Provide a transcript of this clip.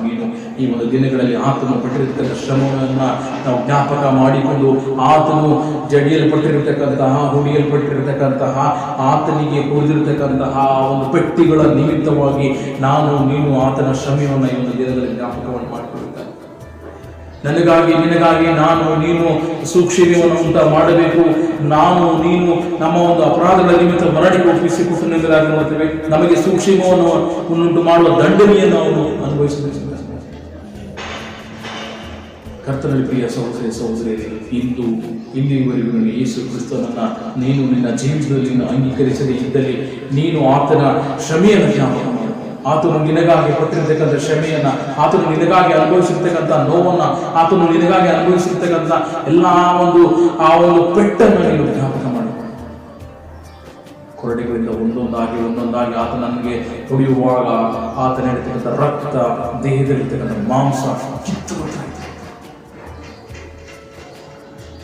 ನೀನು ಈ ಒಂದು ದಿನಗಳಲ್ಲಿ ಆತನು ಪಟ್ಟಿರತಕ್ಕಂಥ ಶ್ರಮವನ್ನು ನಾವು ಜ್ಞಾಪಕ ಮಾಡಿಕೊಂಡು ಆತನು ಜಡಿಯಲ್ಪಟ್ಟಿರತಕ್ಕಂತಹ ಹುಡಿಯಲ್ಪಟ್ಟಿರತಕ್ಕಂತಹ ಆತನಿಗೆ ಕುಳಿದಿರತಕ್ಕಂತಹ ಒಂದು ಪೆಟ್ಟಿಗಳ ನಿಮಿತ್ತವಾಗಿ ನಾನು ನೀನು ಆತನ ಶ್ರಮೆಯನ್ನು ಈ ಒಂದು ದಿನದಲ್ಲಿ ಜ್ಞಾಪಕವನ್ನು ಮಾಡಿಕೊಳ್ಳುತ್ತೇನೆ. ನನಗಾಗಿ ನಿನಗಾಗಿ ನಾನು ನೀನು ಸೂಕ್ಷ್ಮವನ್ನು ಉಂಟ ಮಾಡಬೇಕು. ನಾನು ನೀನು ನಮ್ಮ ಒಂದು ಅಪರಾಧಗಳ ನಿಮಿತ್ತ ಮರಣಿಗೆ ಒಪ್ಪಿಸಿಕೊಟ್ಟನೆಂಬುದಾಗಿ ನೋಡ್ತೇವೆ. ನಮಗೆ ಸೂಕ್ಷ್ಮವನ್ನು ಉಂಟು ಮಾಡುವ ದಂಡನೆಯನ್ನು ಅವನು ಅನುಭವಿಸಬೇಕು. ಕರ್ತನಲ್ಲಿ ಪ್ರಿಯ ಸಹೋದರಿಯರೇ, ಇಂದು ಇಲ್ಲಿವರೆಗೂ ಯೇಸು ಕ್ರಿಸ್ತನನ್ನ ನೀನು ನಿನ್ನ ಜೀವಿತದಲ್ಲಿ ನೀನು ಅಂಗೀಕರಿಸದೇ ಇದ್ದಲ್ಲಿ ನೀನು ಆತನ ಶ್ರಮೆಯನ್ನು ಜ್ಞಾಪಕ ಮಾಡು. ಆತನು ನಿನಗಾಗಿ ಕೊಟ್ಟಿರತಕ್ಕಂಥ ಶ್ರಮೆಯನ್ನ, ಆತನು ನಿನಗಾಗಿ ಅನುಭವಿಸಿರ್ತಕ್ಕಂಥ ನೋವನ್ನ, ಆತನು ನಿನಗಾಗಿ ಅನುಭವಿಸಿರ್ತಕ್ಕಂಥ ಆ ಒಂದು ಪೆಟ್ಟನ್ನು ನೀನು ಜ್ಞಾಪಕ ಮಾಡಿ. ಕೊರಡೆಗಳಿಂದ ಒಂದೊಂದಾಗಿ ಆತ ನನಗೆ ಹೊಡೆಯುವಾಗ ಆತನ ಇರತಕ್ಕಂಥ ರಕ್ತ, ದೇಹದಲ್ಲಿರ್ತಕ್ಕಂಥ ಮಾಂಸ ಕಿತ್ತು